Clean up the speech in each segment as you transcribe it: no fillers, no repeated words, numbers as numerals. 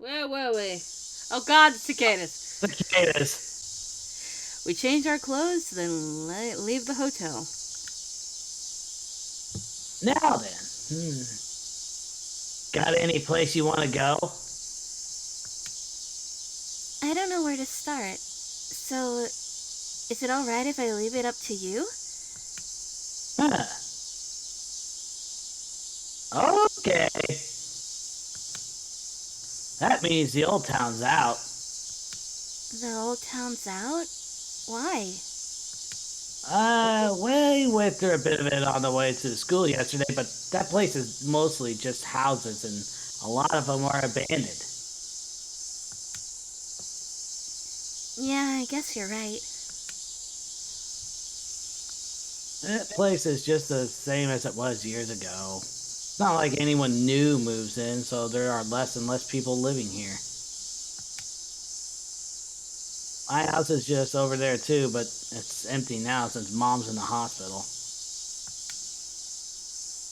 Wait. Oh god, cicadas. Cicadas. We change our clothes, then leave the hotel. Now then, got any place you want to go? I don't know where to start. So, is it alright if I leave it up to you? Huh. Okay. That means the old town's out. The old town's out? Why? We went through a bit of it on the way to school yesterday, but that place is mostly just houses, and a lot of them are abandoned. Yeah, I guess you're right. That place is just the same as it was years ago. It's not like anyone new moves in, so there are less and less people living here. My house is just over there too, but it's empty now since Mom's in the hospital.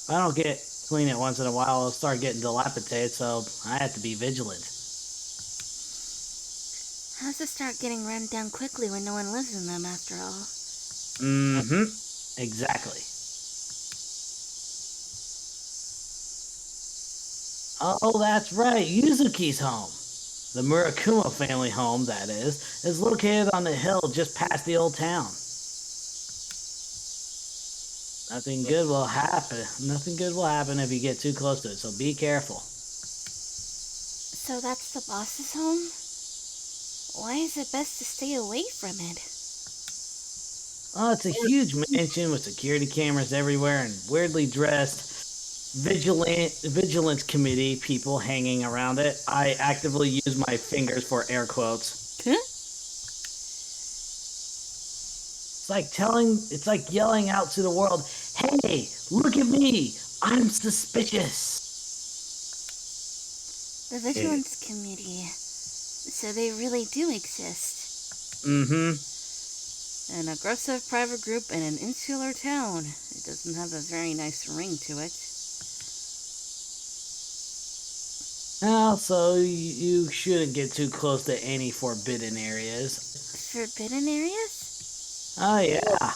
If I don't get clean it once in a while, it'll start getting dilapidated, so I have to be vigilant. How's it start getting run down quickly when no one lives in them after all? Mm-hmm. Exactly. Oh, that's right. Yuzuki's home. The Murakuma family home, that is located on the hill just past the old town. Nothing good will happen. Nothing good will happen if you get too close to it, so be careful. So that's the boss's home? Why is it best to stay away from it? Oh, it's a huge mansion with security cameras everywhere and weirdly dressed vigilance committee people hanging around it. I actively use my fingers for air quotes. Huh? It's like yelling out to the world, "Hey, look at me! I'm suspicious." The Vigilance Committee. So they really do exist. Mm-hmm. An aggressive private group in an insular town. It doesn't have a very nice ring to it. Well, so you shouldn't get too close to any forbidden areas. Forbidden areas? Oh yeah.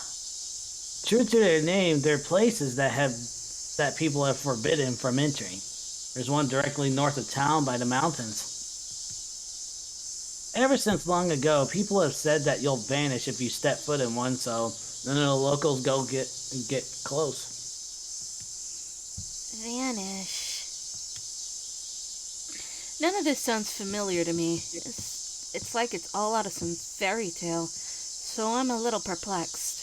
True to their name, they're places that people have forbidden from entering. There's one directly north of town by the mountains. Ever since long ago, people have said that you'll vanish if you step foot in one, so none of the locals go get close. Vanish. None of this sounds familiar to me. It's like it's all out of some fairy tale, so I'm a little perplexed.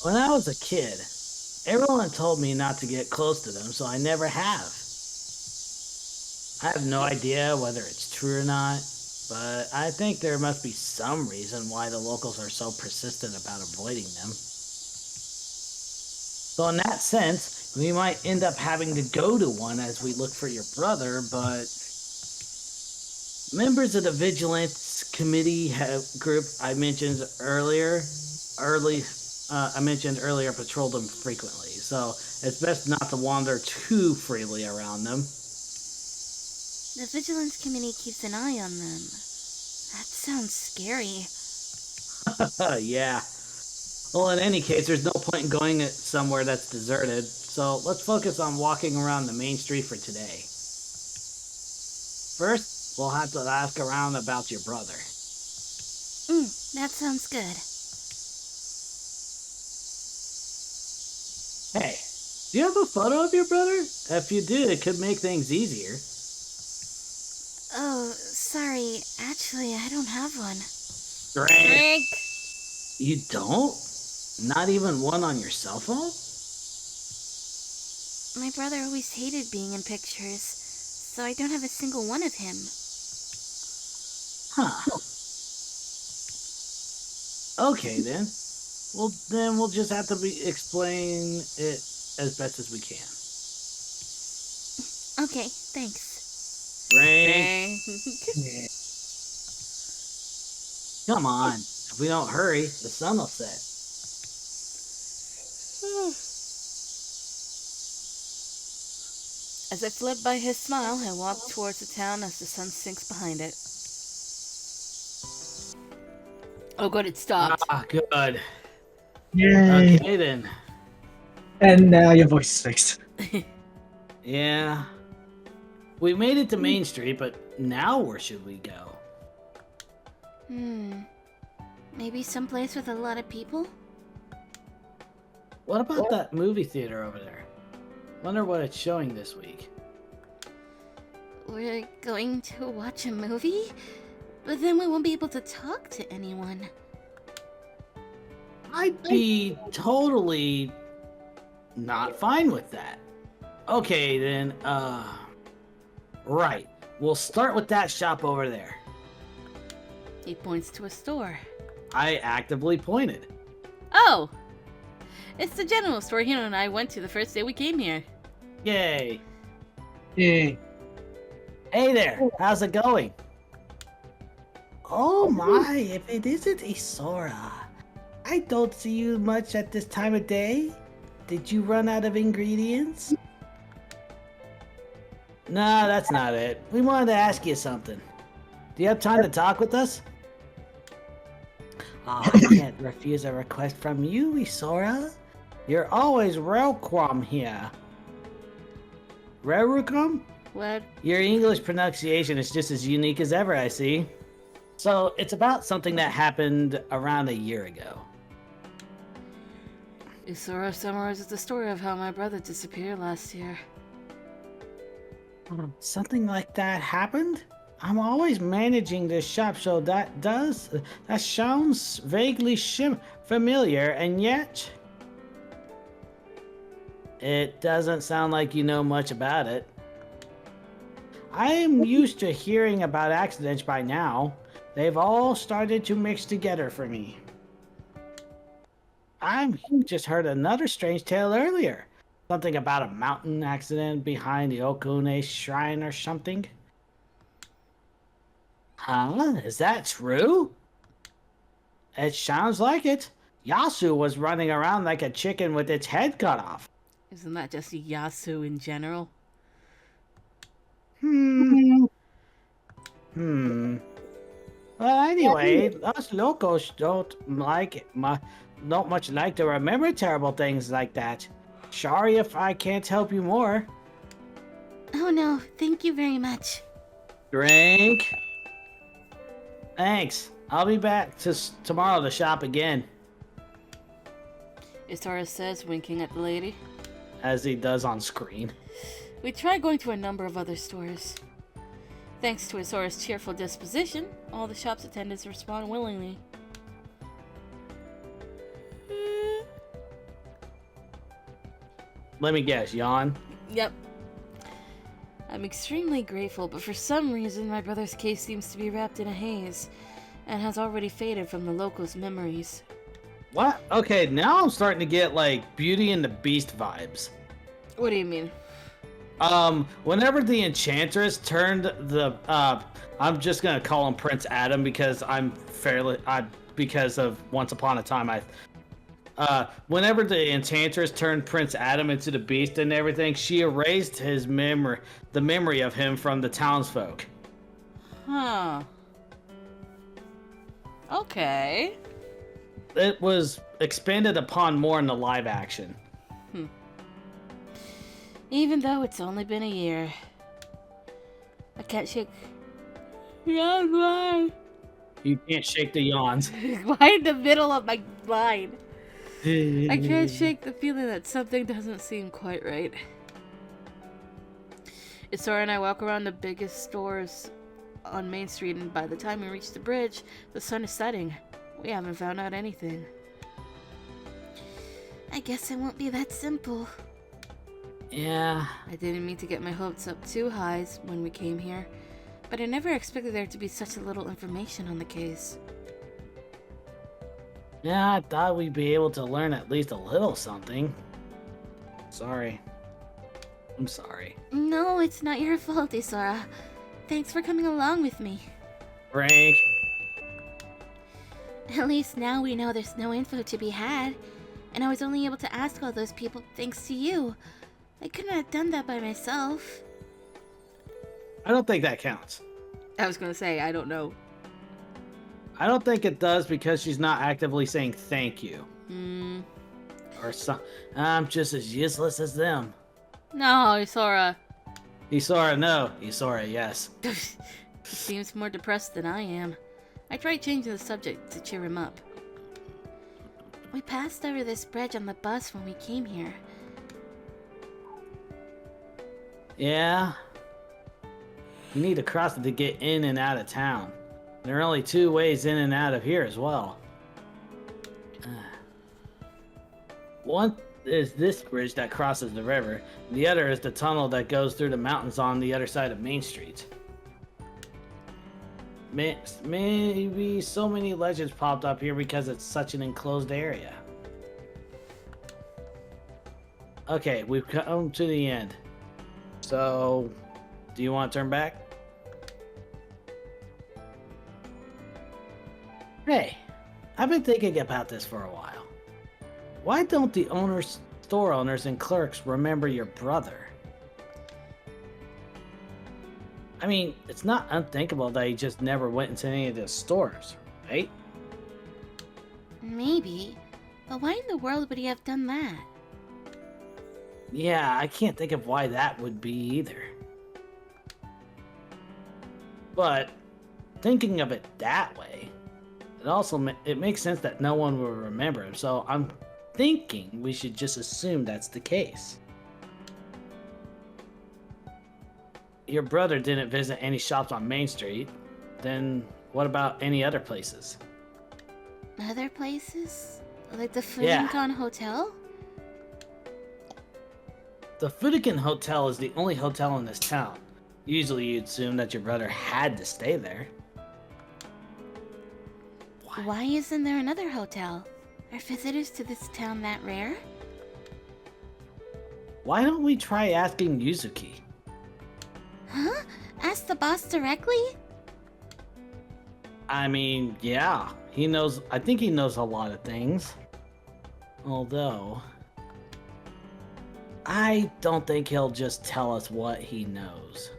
When I was a kid, everyone told me not to get close to them, so I never have. I have no idea whether it's true or not, but I think there must be some reason why the locals are so persistent about avoiding them. So in that sense, we might end up having to go to one as we look for your brother, but members of the Vigilance Committee group I mentioned earlier patrol them frequently, so it's best not to wander too freely around them. The Vigilance Committee keeps an eye on them. That sounds scary. Yeah. Well, in any case, there's no point in going somewhere that's deserted, so let's focus on walking around the main street for today. First, we'll have to ask around about your brother. That sounds good. Hey, do you have a photo of your brother? If you do, it could make things easier. Oh, sorry. Actually, I don't have one. Drink! You don't? Not even one on your cell phone? My brother always hated being in pictures, so I don't have a single one of him. Huh. Okay then. Well, then we'll just have to explain it as best as we can. Okay, thanks. Drink. Come on. If we don't hurry, the sun will set. As I fled by his smile, I walked towards the town as the sun sinks behind it. Oh, good, it stopped. Ah, good. Yay! Okay then. And now your voice is fixed. Yeah. We made it to Main Street, but now where should we go? Maybe someplace with a lot of people? What about that movie theater over there? Wonder what it's showing this week. We're going to watch a movie? But then we won't be able to talk to anyone. I'd be totally not fine with that. Okay, then, right. We'll start with that shop over there. He points to a store. I actively pointed. Oh! It's the general store Hino and I went to the first day we came here. Yay. Yay. Hey there, how's it going? Oh my, if it isn't Isora. I don't see you much at this time of day. Did you run out of ingredients? No, that's not it. We wanted to ask you something. Do you have time to talk with us? Oh, I can't refuse a request from you, Isora. You're always welcome here. Welcome? What? Your English pronunciation is just as unique as ever, I see. So, it's about something that happened around a year ago. Isora summarizes the story of how my brother disappeared last year. Something like that happened? I'm always managing this shop, so that sounds vaguely familiar, and yet... It doesn't sound like you know much about it. I am used to hearing about accidents by now. They've all started to mix together for me. I've just heard another strange tale earlier. Something about a mountain accident behind the Okune shrine or something. Huh? Is that true? It sounds like it. Yasu was running around like a chicken with its head cut off. Isn't that just Yasu in general? Well, anyway, us locals don't much like to remember terrible things like that. Sorry if I can't help you more. Oh no, thank you very much. Drink. Thanks. I'll be back tomorrow to shop again. Isora says, winking at the lady. As he does on screen. We tried going to a number of other stores. Thanks to Isora's cheerful disposition, all the shop's attendants respond willingly. Let me guess, yawn? Yep. I'm extremely grateful, but for some reason my brother's case seems to be wrapped in a haze, and has already faded from the locals' memories. What? Okay, now I'm starting to get, like, Beauty and the Beast vibes. What do you mean? Whenever the Enchantress turned the, I'm just gonna call him Prince Adam because because of Once Upon a Time, whenever the Enchantress turned Prince Adam into the Beast and everything, she erased his the memory of him from the townsfolk. Huh. Okay. It was expanded upon more in the live action. Even though it's only been a year. I can't shake... Yeah, why? You can't shake the yawns. Why in the middle of my line? I can't shake the feeling that something doesn't seem quite right. Isora and I walk around the biggest stores on Main Street, and by the time we reach the bridge, the sun is setting. We haven't found out anything. I guess it won't be that simple. Yeah. I didn't mean to get my hopes up too high when we came here, but I never expected there to be such a little information on the case. Yeah, I thought we'd be able to learn at least a little something. Sorry. I'm sorry. No, it's not your fault, Isora. Thanks for coming along with me. Frank. At least now we know there's no info to be had, and I was only able to ask all those people thanks to you. I couldn't have done that by myself. I don't think that counts. I was gonna say, I don't know. I don't think it does because she's not actively saying thank you. Or some. I'm just as useless as them. No, Isora. Isora, no. Isora, yes. He seems more depressed than I am. I tried changing the subject to cheer him up. We passed over this bridge on the bus when we came here. Yeah? You need to cross it to get in and out of town. There are only 2 ways in and out of here as well. One is this bridge that crosses the river. The other is the tunnel that goes through the mountains on the other side of Main Street. Maybe so many legends popped up here because it's such an enclosed area. Okay, we've come to the end. So, do you want to turn back? Hey, I've been thinking about this for a while. Why don't the owners, store owners, and clerks remember your brother? I mean, it's not unthinkable that he just never went into any of the stores, right? Maybe. But why in the world would he have done that? Yeah, I can't think of why that would be either. But thinking of it that way, it makes sense that no one will remember him. So I'm thinking we should just assume that's the case. Your brother didn't visit any shops on Main Street. Then what about any other places? Other places? Like the Yeah. Furinkan Hotel? The Fudikin Hotel is the only hotel in this town. Usually you'd assume that your brother had to stay there. Why isn't there another hotel? Are visitors to this town that rare? Why don't we try asking Yuzuki? Huh? Ask the boss directly? I mean, yeah, he knows. I think he knows a lot of things. Although, I don't think he'll just tell us what he knows.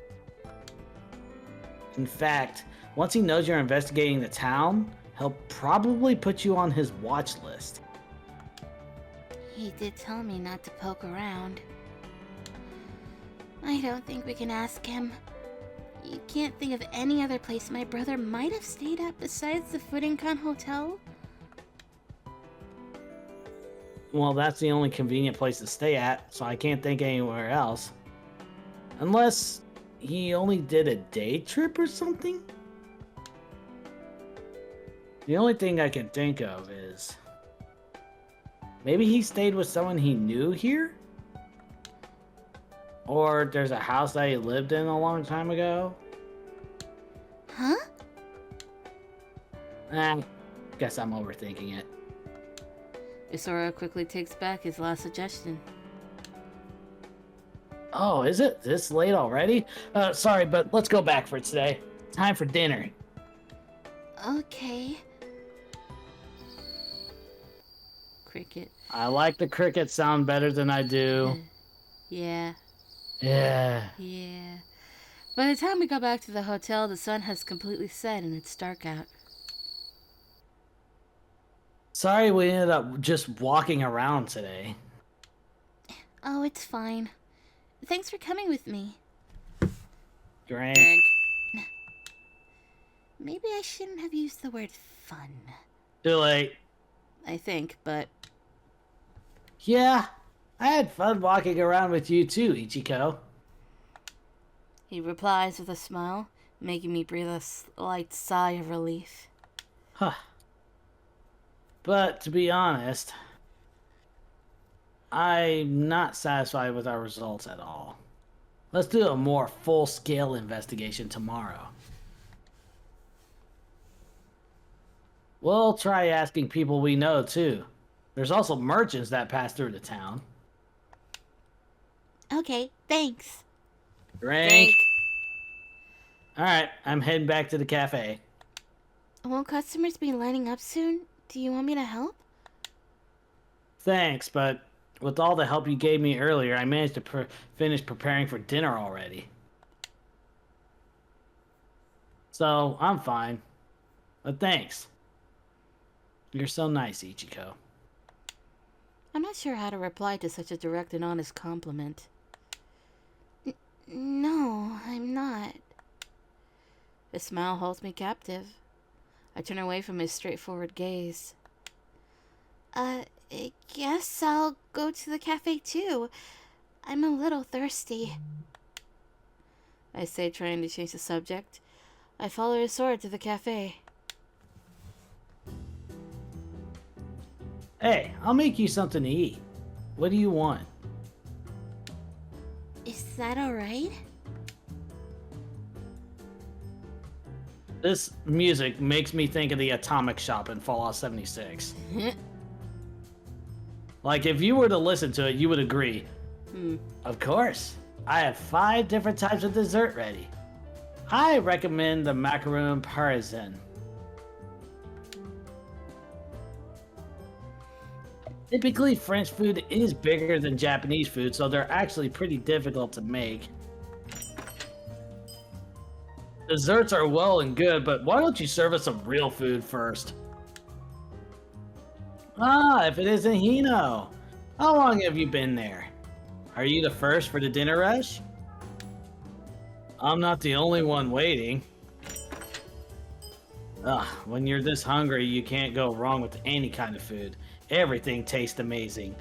In fact, once he knows you're investigating the town, he'll probably put you on his watch list. He did tell me not to poke around. I don't think we can ask him. You can't think of any other place my brother might have stayed at besides the Furinkan Hotel? Well, that's the only convenient place to stay at, so I can't think anywhere else. Unless he only did a day trip or something? The only thing I can think of is... maybe he stayed with someone he knew here? Or there's a house that he lived in a long time ago? Huh? Guess I'm overthinking it. Isora quickly takes back his last suggestion. Oh, is it this late already? Sorry, but let's go back for today. Time for dinner. Okay. Cricket. I like the cricket sound better than I do. Yeah. Yeah. Yeah. By the time we got back to the hotel, the sun has completely set and it's dark out. Sorry we ended up just walking around today. Oh, it's fine. Thanks for coming with me. Drink. Maybe I shouldn't have used the word fun. Too late. I think, but... Yeah, I had fun walking around with you too, Ichiko. He replies with a smile, making me breathe a slight sigh of relief. Huh. But to be honest, I'm not satisfied with our results at all. Let's do a more full-scale investigation tomorrow. We'll try asking people we know too. There's also merchants that pass through the town. Okay, thanks. Drink. Alright, I'm heading back to the cafe. Won't customers be lining up soon? Do you want me to help? Thanks, but With all the help you gave me earlier, I managed to finish preparing for dinner already. So, I'm fine. But thanks. You're so nice, Ichiko. I'm not sure how to reply to such a direct and honest compliment. No, I'm not. His smile holds me captive. I turn away from his straightforward gaze. I guess I'll go to the cafe too. I'm a little thirsty. I say, trying to change the subject. I follow Isora to the cafe. Hey, I'll make you something to eat. What do you want? Is that alright? This music makes me think of the Atomic Shop in Fallout 76. Like, if you were to listen to it, you would agree. Of course. I have 5 different types of dessert ready. I recommend the macaroon parmesan. Typically, French food is bigger than Japanese food, so they're actually pretty difficult to make. Desserts are well and good, but why don't you serve us some real food first? Ah, if it isn't Hino. How long have you been there? Are you the first for the dinner rush? I'm not the only one waiting. Ugh, when you're this hungry, you can't go wrong with any kind of food. Everything tastes amazing.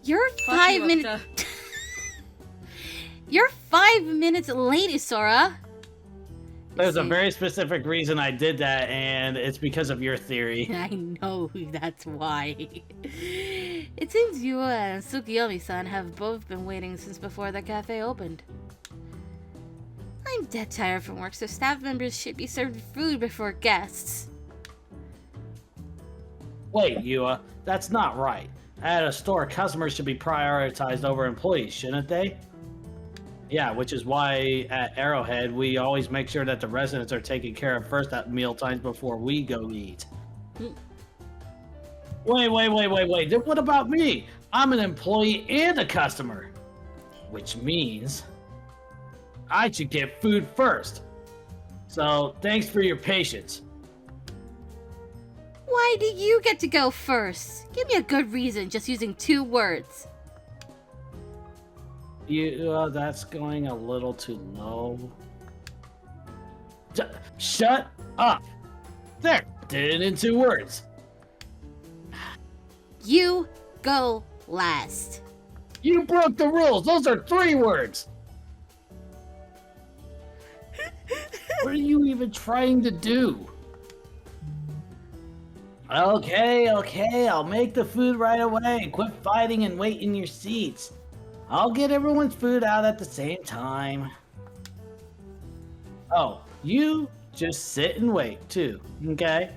You're 5 minutes. You're 5 minutes late, Isora. There's a very specific reason I did that, and it's because of your theory. I know that's why. It seems you and Tsukiyomi-san have both been waiting since before the cafe opened. I'm dead tired from work, so staff members should be served food before guests. Wait, Yua, that's not right. At a store, customers should be prioritized over employees, shouldn't they? Yeah, which is why at Arrowhead, we always make sure that the residents are taken care of first at mealtimes before we go eat. Wait. Then what about me? I'm an employee and a customer. Which means I should get food first. So, thanks for your patience. Why do you get to go first? Give me a good reason, just using 2 words. That's going a little too low. Shut up! There! Did it in 2 words. You go last. You broke the rules! Those are 3 words! What are you even trying to do? Okay, I'll make the food right away. Quit fighting and wait in your seats. I'll get everyone's food out at the same time. Oh, you just sit and wait, too, okay?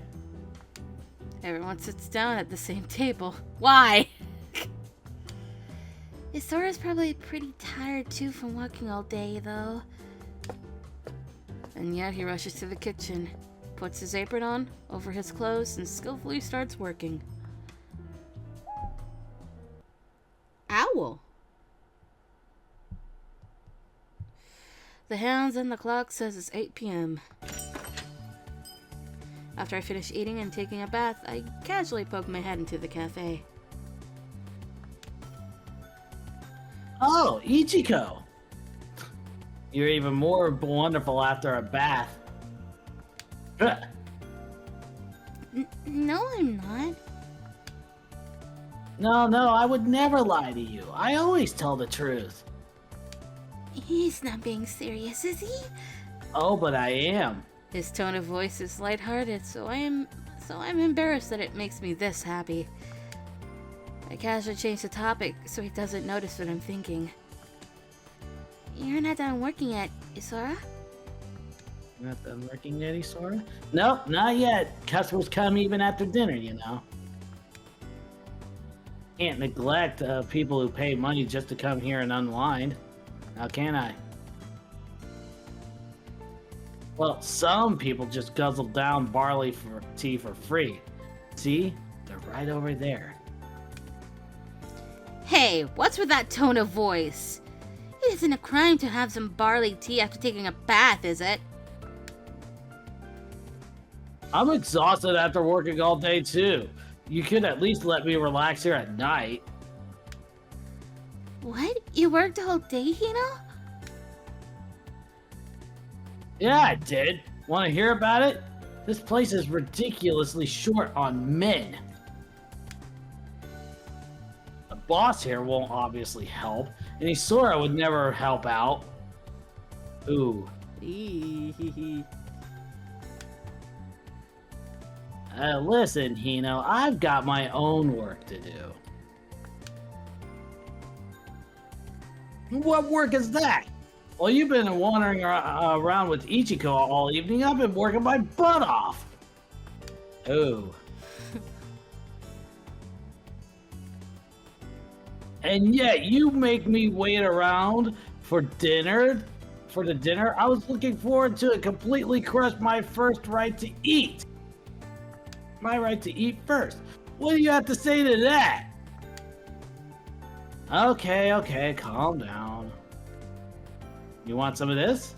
Everyone sits down at the same table. Why? Isora's probably pretty tired too from walking all day, though. And yet he rushes to the kitchen, puts his apron on over his clothes, and skillfully starts working. Owl. The hands on the clock says it's 8 p.m. After I finish eating and taking a bath, I casually poke my head into the cafe. Oh, Ichiko! You're even more wonderful after a bath. No, I'm not. No, I would never lie to you. I always tell the truth. He's not being serious, is he? Oh, but I am. His tone of voice is lighthearted, so I'm embarrassed that it makes me this happy. I casually change the topic so he doesn't notice what I'm thinking. You're not done working yet, Isora? Not done working yet, Isora? Nope, not yet. Customers come even after dinner, you know. Can't neglect people who pay money just to come here and unwind. Now can I? Well, some people just guzzle down barley tea for free. See? They're right over there. Hey, what's with that tone of voice? It isn't a crime to have some barley tea after taking a bath, is it? I'm exhausted after working all day, too. You could at least let me relax here at night. What? You worked all day, Hino? Yeah, I did. Want to hear about it? This place is ridiculously short on men. The boss here won't obviously help, and Isora would never help out. Ooh. Listen, Hino, I've got my own work to do. What work is that? Well, you've been wandering around with Ichiko all evening. I've been working my butt off. Ooh. And yet you make me wait around for dinner. For the dinner I was looking forward to, it completely crushed my first right to eat. My right to eat first. What do you have to say to that? Okay, calm down. You want some of this?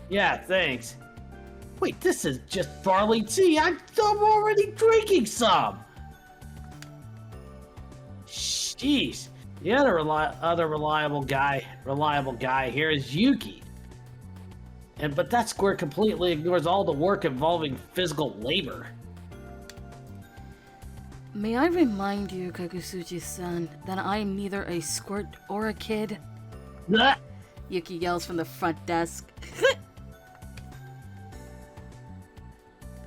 Yeah, thanks. Wait, this is just barley tea. I'm already drinking some. Jeez. The other reliable guy here is Yuki. But that square completely ignores all the work involving physical labor. May I remind you, Kakusuchi-san, that I am neither a squirt or a kid? Blah! Yuki yells from the front desk.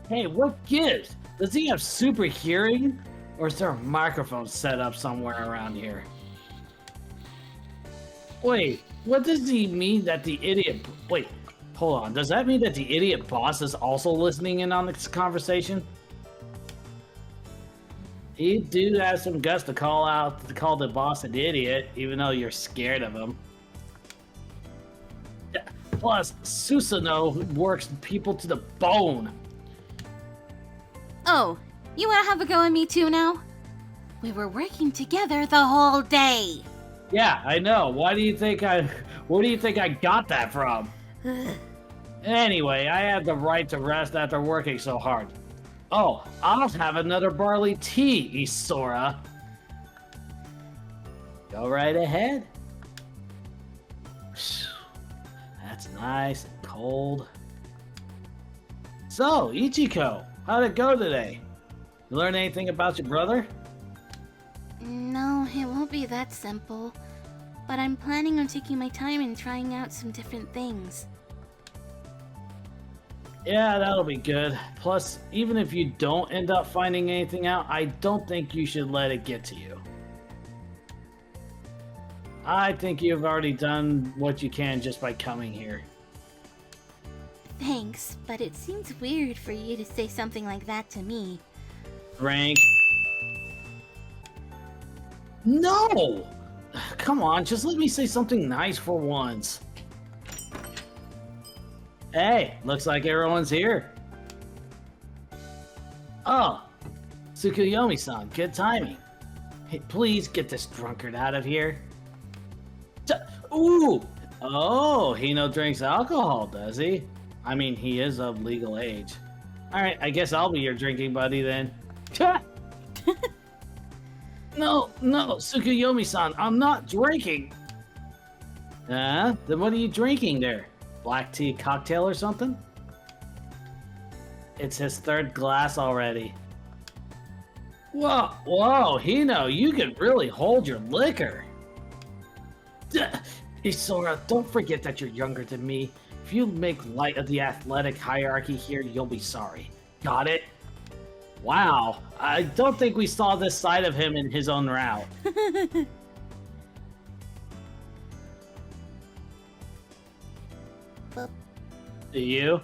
Hey, what gives? Does he have super hearing? Or is there a microphone set up somewhere around here? Wait, what does he mean that the idiot... Wait, hold on. Does that mean that the idiot boss is also listening in on this conversation? You do have some guts to call the boss an idiot, even though you're scared of him. Plus, Susanoo works people to the bone. Oh, you wanna have a go at me too now? We were working together the whole day. Yeah, I know. Where do you think I got that from? Anyway, I have the right to rest after working so hard. Oh, I'll have another barley tea, Isora. Go right ahead. That's nice and cold. So, Ichiko, how'd it go today? You learn anything about your brother? No, it won't be that simple. But I'm planning on taking my time and trying out some different things. Yeah, that'll be good. Plus, even if you don't end up finding anything out, I don't think you should let it get to you. I think you've already done what you can just by coming here. Thanks, but it seems weird for you to say something like that to me. Rank. No! Come on, just let me say something nice for once. Hey, looks like everyone's here. Oh, Tsukuyomi-san, good timing. Hey, please get this drunkard out of here. Ooh! Oh, Hino drinks alcohol, does he? I mean, he is of legal age. Alright, I guess I'll be your drinking buddy then. No, Tsukuyomi-san, I'm not drinking. Then what are you drinking there? Black tea cocktail or something? It's his third glass already. Whoa, Hino, you can really hold your liquor. Isora, don't forget that you're younger than me. If you make light of the athletic hierarchy here, you'll be sorry. Got it? Wow, I don't think we saw this side of him in his own route. Do you?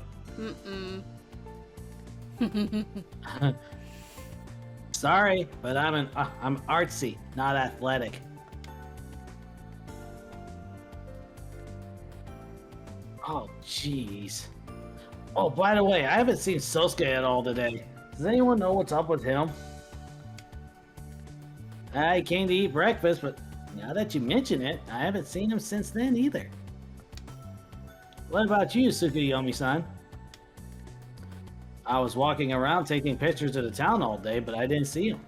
Sorry, but I'm artsy, not athletic. Oh, jeez. Oh, by the way, I haven't seen Sosuke at all today. Does anyone know what's up with him? I came to eat breakfast, but now that you mention it, I haven't seen him since then either. What about you, Tsukuyomi-san? I was walking around taking pictures of the town all day, but I didn't see him.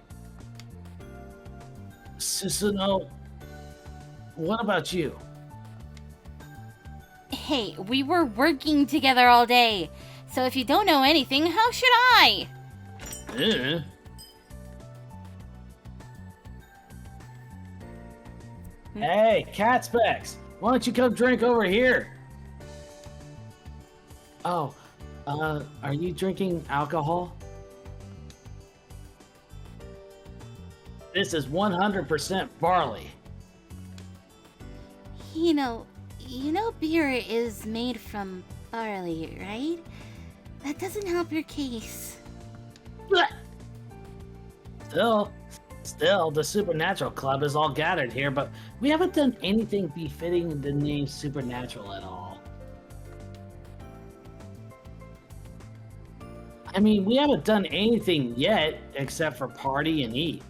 Susuno, what about you? Hey, we were working together all day. So if you don't know anything, how should I? Uh. Hey, cat specs, why don't you come drink over here? Oh, are you drinking alcohol? This is 100% barley. You know beer is made from barley, right? That doesn't help your case. Still, the Supernatural Club is all gathered here, but we haven't done anything befitting the name Supernatural at all. I mean, we haven't done anything yet except for party and eat.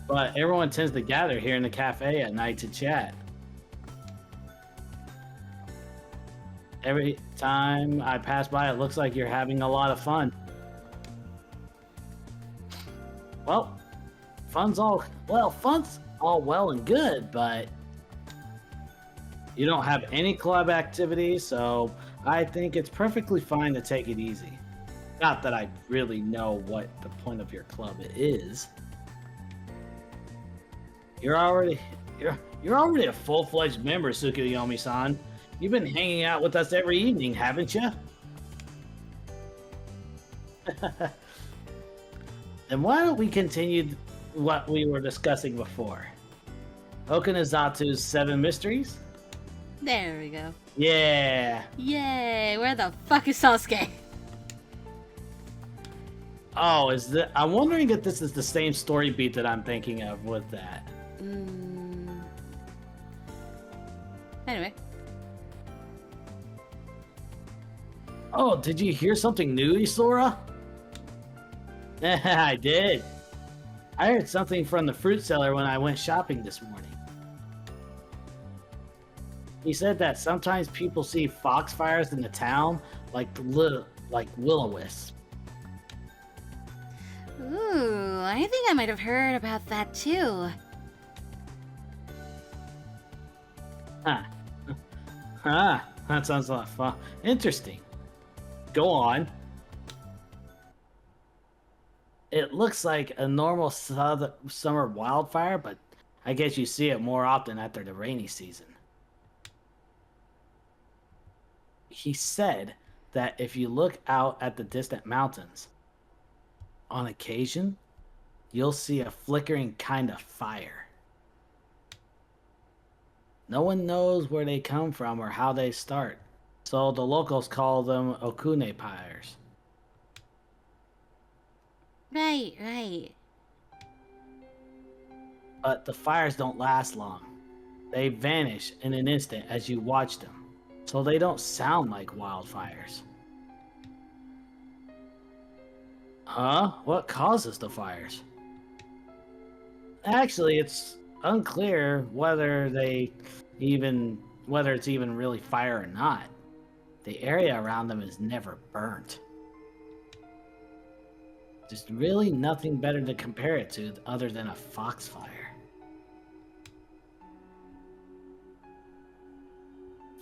But everyone tends to gather here in the cafe at night to chat. Every time I pass by, it looks like you're having a lot of fun. Well, fun's all well and good, but you don't have any club activities, so I think it's perfectly fine to take it easy. Not that I really know what the point of your club is. You're already a full-fledged member, Tsukuyomi-san. You've been hanging out with us every evening, haven't you? Then why don't we continue what we were discussing before? Okanazatu's 7 Mysteries? There we go. Yeah. Yay! Where the fuck is Sasuke? Oh, I'm wondering if this is the same story beat that I'm thinking of with that. Anyway. Oh, did you hear something new, Isora? I did. I heard something from the fruit seller when I went shopping this morning. He said that sometimes people see foxfires in the town like will-o-wisps. Ooh, I think I might have heard about that too. That sounds a lot of fun. Interesting. Go on. It looks like a normal summer wildfire, but I guess you see it more often after the rainy season. He said that if you look out at the distant mountains, on occasion, you'll see a flickering kind of fire. No one knows where they come from or how they start, so the locals call them okune fires. Right. But the fires don't last long. They vanish in an instant as you watch them, so they don't sound like wildfires. Huh? What causes the fires? Actually, it's unclear whether it's even really fire or not. The area around them is never burnt. There's really nothing better to compare it to other than a foxfire.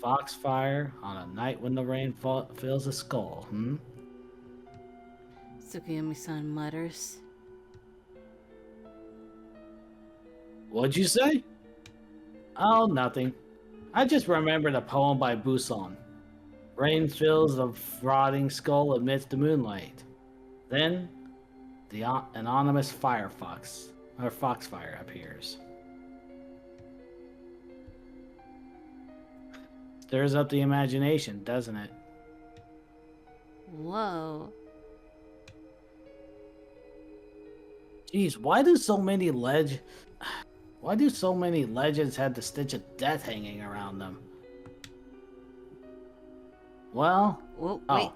Foxfire on a night when the rain fills a skull, Tsukuyomi-san mutters. What'd you say? Oh, nothing. I just remembered a poem by Buson. Rain fills a rotting skull amidst the moonlight. Then, the anonymous foxfire appears. Stirs up the imagination, doesn't it? Whoa. Jeez, why do so many legends have the stench of death hanging around them? Well, Whoa, wait.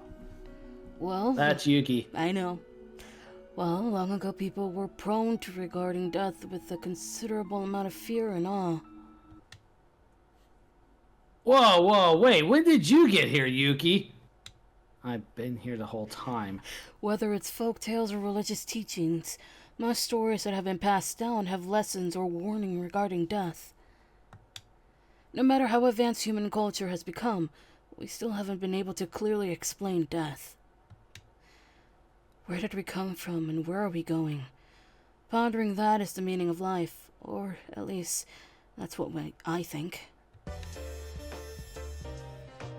Well, that's Yuki. I know. Well, long ago people were prone to regarding death with a considerable amount of fear and awe. Whoa, wait, when did you get here, Yuki? I've been here the whole time. Whether it's folk tales or religious teachings, most stories that have been passed down have lessons or warning regarding death. No matter how advanced human culture has become, we still haven't been able to clearly explain death. Where did we come from and where are we going? Pondering that is the meaning of life, or at least that's what I think.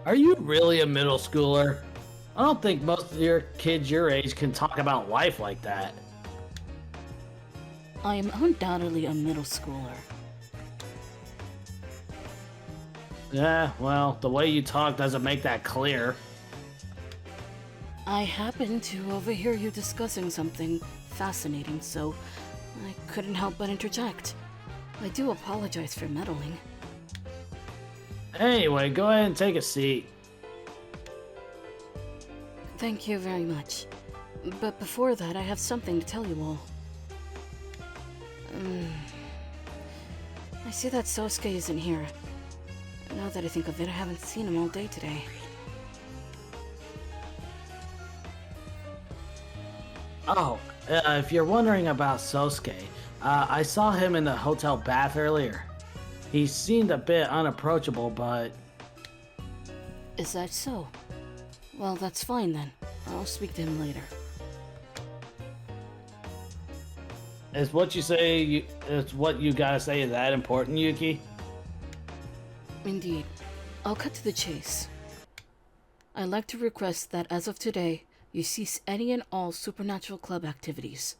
Are you really a middle schooler? I don't think most of your kids your age can talk about life like that. I am undoubtedly a middle schooler. Yeah, well, the way you talk doesn't make that clear. I happened to overhear you discussing something fascinating, so I couldn't help but interject. I do apologize for meddling. Anyway, go ahead and take a seat. Thank you very much. But before that, I have something to tell you all. I see that Sosuke isn't here. Now that I think of it, I haven't seen him all day today. Oh, if you're wondering about Sosuke, I saw him in the hotel bath earlier. He seemed a bit unapproachable, but... Is that so? Well, that's fine then. I'll speak to him later. Is what you gotta say that important, Yuki? Indeed. I'll cut to the chase. I'd like to request that as of today, you cease any and all Supernatural Club activities.